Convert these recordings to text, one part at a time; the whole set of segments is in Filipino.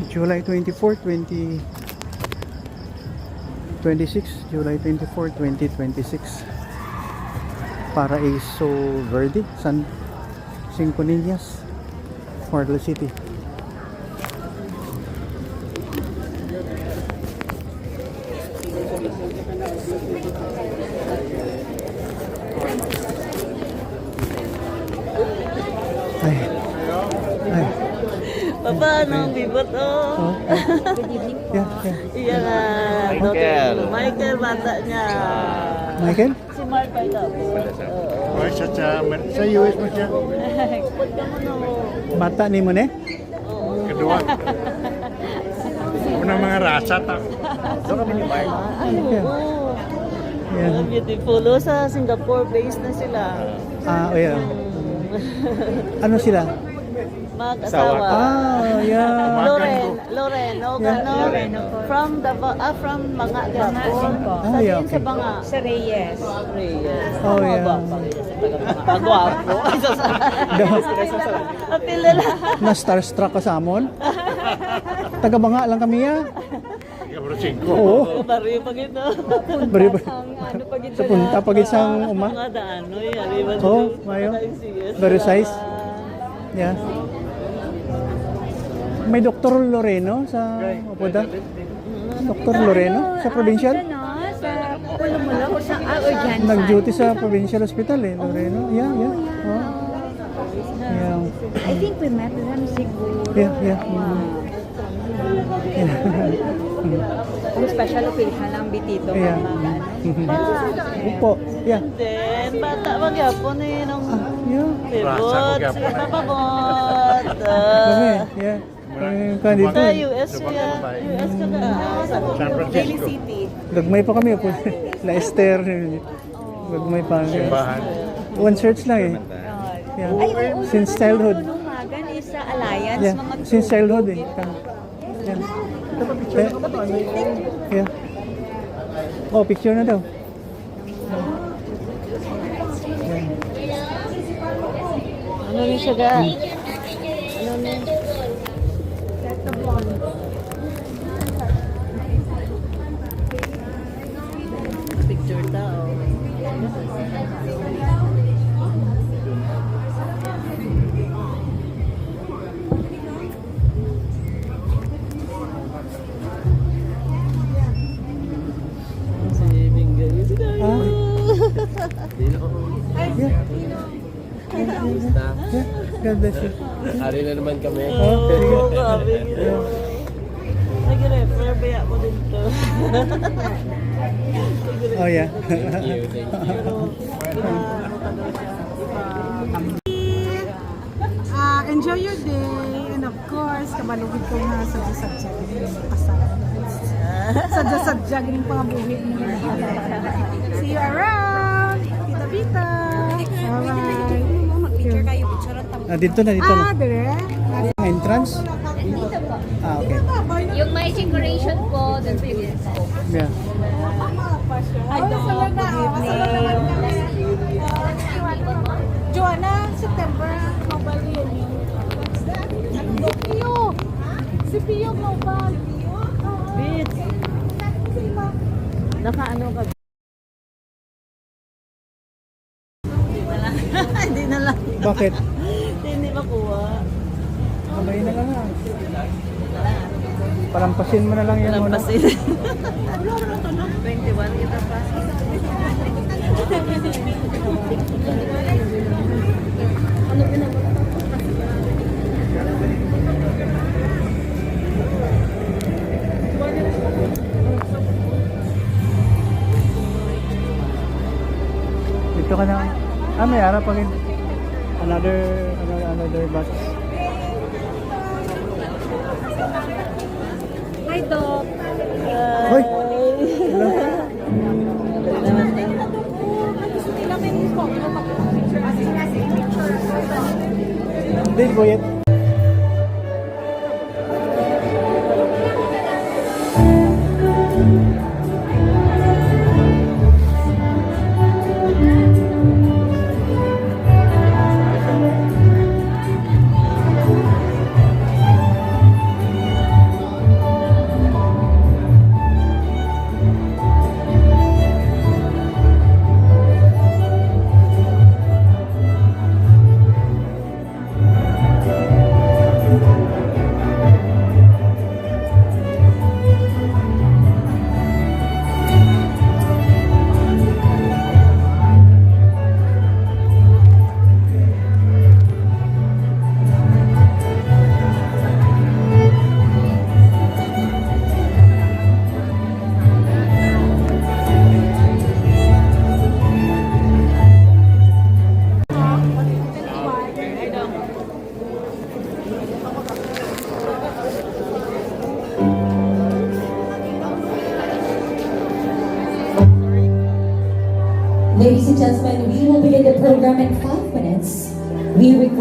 July 24, 2026. July 24, 2026. Paraiso Verde, San Cinco Niñas, Marla City. Ay. Ay. Papa, no, bibot, oh. Good evening po. Iya nga. Michael. Michael, bata niya. Michael? Si Mark ay tapos. Why sa US mo siya? Pupod ka mo, no. Bata ni mo ne? Kedua. Unang mga rasa ta. Doon kami ni Mark. Yeah. Beautiful. Oh, sa Singapore based na sila. Ah, oh yeah. Ano sila? Mag-asawa. Ah, yeah. Loren, o Yeah. gano? From mga Japon. Sa yeah, din okay. sa mga. Sa Reyes. Oh, yeah. Agwapo. Apila lang. Na starstruck ka sa amon? Taga-banga lang kami ya. Numero 5. Oo. Barrio pa gito. Bari Ang ano pag sa punta pag isang uma. Mga daano, yari. Oh, mayo. Very size. Yeah. May Dr. Loreno sa Apoda? Dr. Loreno sa provincial? Ano, sa Pulumulo o sa Urgent. Nag-duty sa provincial hospital eh, Loreno. Yeah, yeah. Oh. Yeah. I think we met them siguro. Yeah, yeah. Kung special occasion lang bitito. Yeah. Upo. Yeah. Then, bata magyapon eh, nung Yeah. pibot, sige papabot. Kami, yeah. Dito. Sa US ka, US ka na. San Francisco. Gagmay pa kami po. Leicester. Gagmay pa. Simbahan. One church lang eh. Yeah. Since childhood. Magan is sa Alliance. Yeah. Mga Since childhood eh. Yeah. Yeah. Oh, picture na daw. Ano rin siya ga? Ano rin? Picture tao. Si Bingo. Si Dayo. Yeah. Yeah. God bless you. Ari na naman kami. Oo, grabe. Nag-refer, baya mo din to. Oh yeah. Thank you. Enjoy your day, and of course, kabalugid ko nga sadya-sadya sadya-sadya ganing pangabuhi mo. See you around, Tita Vita. picture kayo, picture ang Ah, dito na, dito na. Dire. Entrance? Ah, okay. Yung may decoration po, doon po yung Yeah. Joanna, September, mobile reunion. Pio! Si Pio mobile. Bitch. Nakaano ka? Hindi na lang. Bakit? Hindi makuha. Kamay na lang ah. Palampasin mo na lang yan muna. Lampasin. 21 kita pa. Dito ka na. Ah, may harap pag another bus. Hi, Doc. Hoy! Hello. Hindi, Boyet.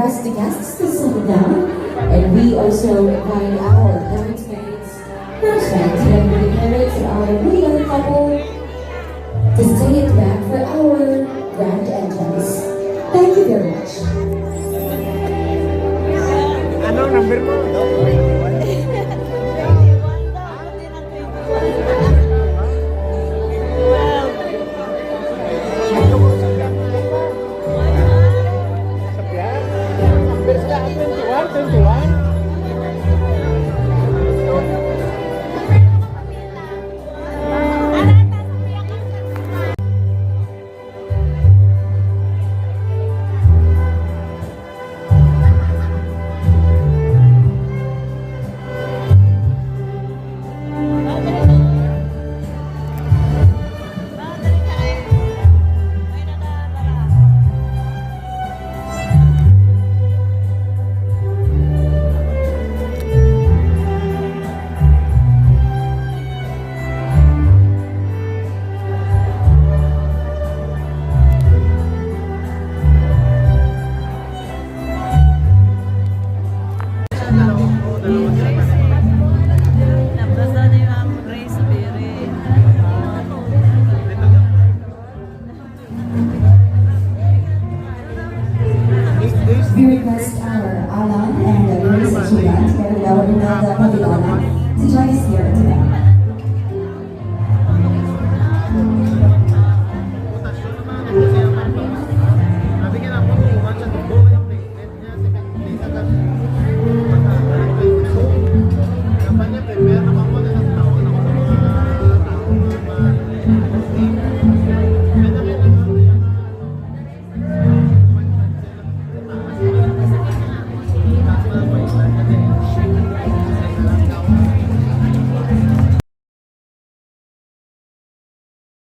request the guests to settle down, and we also invite our bridesmaids, groomsmen, and parents of our new young couple to stay at back for our grand entrance. Thank you very much. Ano number mo? We request our Alan and Grace Achurra, together with our Imelda Pabilona, to join us here today.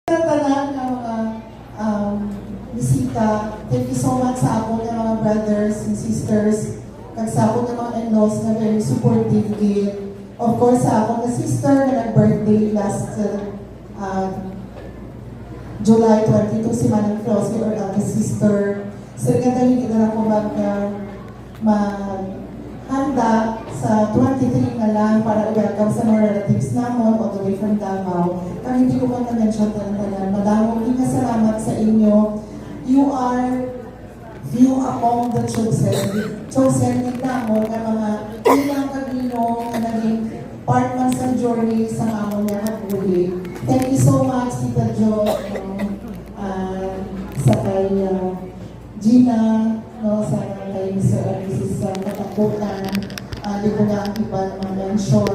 Tanan ang mga bisita. Thank you so much sa akong mga brothers and sisters, kag sa akong mga in-laws na very supportive gid. Of course, sa akong sister na nag-birthday last July 22, si Manang Flossie, or eldest sister. So, kadali kita na ko handa sa 23 na lang para i-welcome sa mga relatives namon all the way from Davao. Kami hindi ko man na-mention tanan. Madamong salamat sa inyo. You are few among the chosen ni namon na mga ilang kaginong na naging part man sa journey sa amon nga hapuli. Thank you so much, Tita Jo, sa kay Gina, no, sa kay Mrs. Katakutan, di ko na ang iba na mention,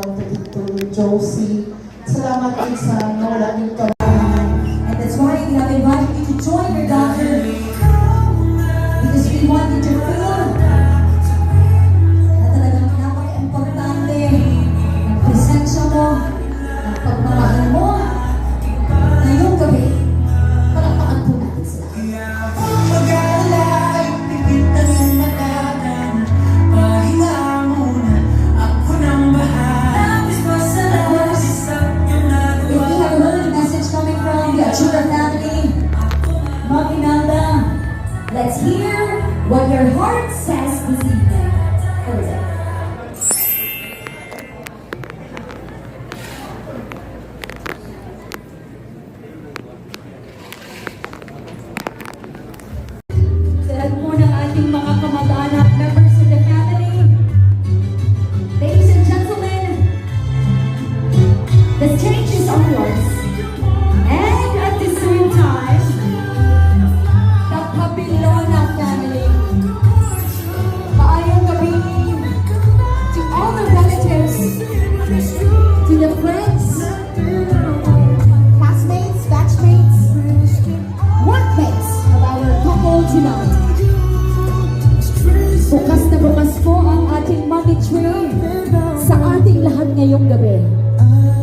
to Josie. Salamat din sa nawala dito. And that's why we have invited you to join your daughter, because we want you to feel na talagang napaka-importante ang presensya mo, ang pagmamahal mo ngayong gabi. Palakpakan po natin sila. Achurra family, Mom Imelda, let's hear what your heart says this evening. Here we go. Sa lahat po ng ating mga kamag-anak, members of the family, ladies and gentlemen, the stage is all yours. And at the same time, the Pabilona family. Maayong gabi to all the relatives, to the friends, classmates, batchmates, workmates of our couple tonight. Bukas na bukas po ang ating money tree sa ating lahat ngayong gabi.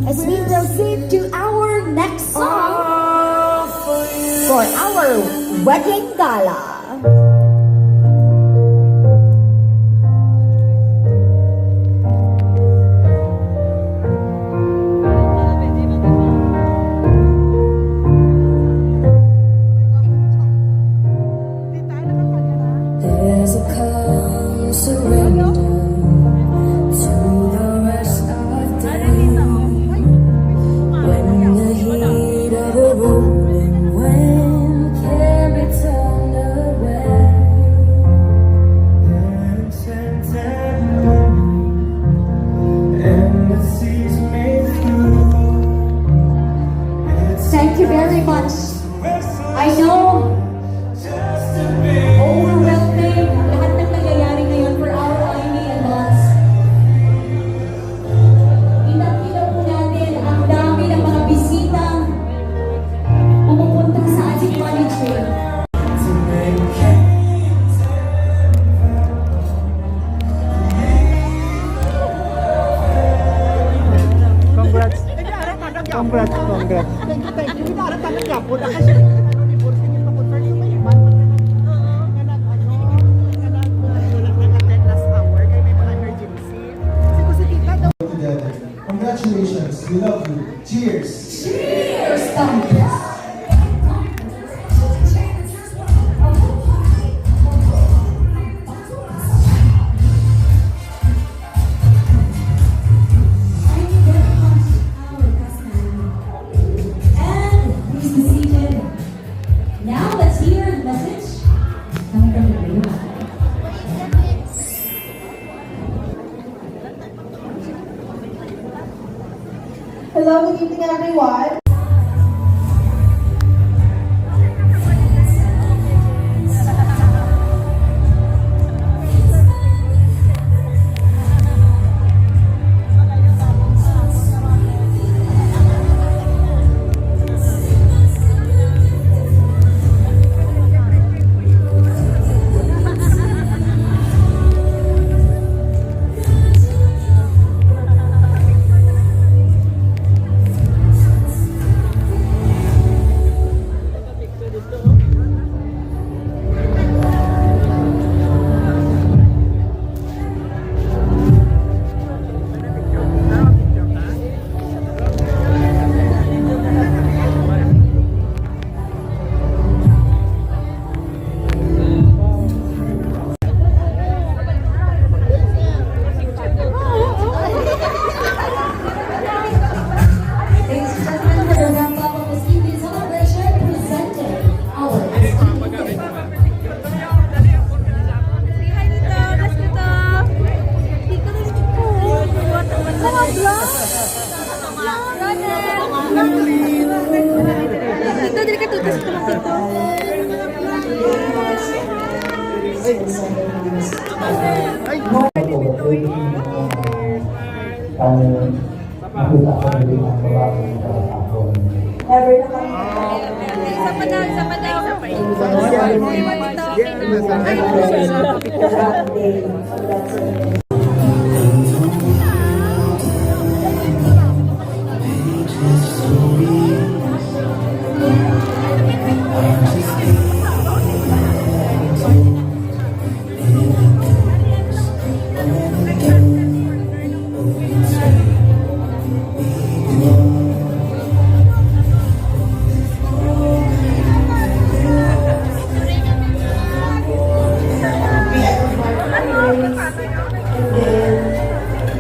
As we proceed to our next song for our wedding gala. There's a call Congrats, congrats. Thank you. Wala talaga po. Kasi ano ni Borsi ni pa-confirm ko may iman. Nag-attend last hour kaya may mga emergency. Kasi ko si tita daw. Together. Congratulations. We love you. Cheers. Cheers! Congrats! Now let's hear the message coming from the radio. Hello, good evening everyone.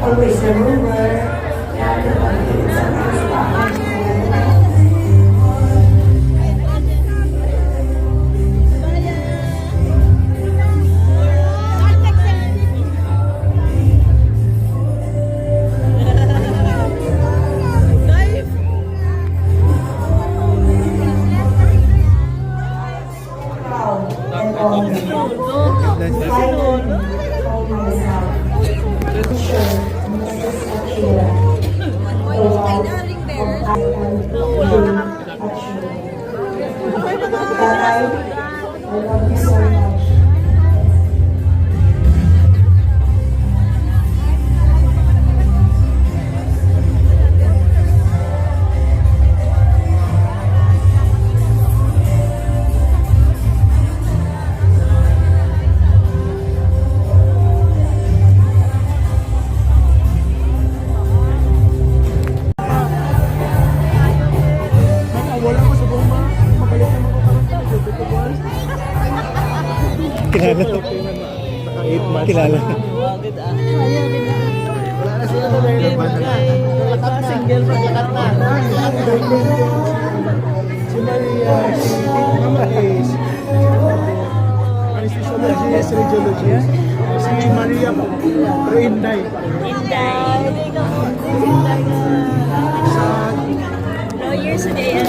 Always remember. I love you so much. Kilala. Kilala. Wala na sila na meron pa na. Single pa lakat na. Si Maria, si Mama is anesthesiologist, radiologist. Si Maria po, Inday. Inday. Sa Lawyers today.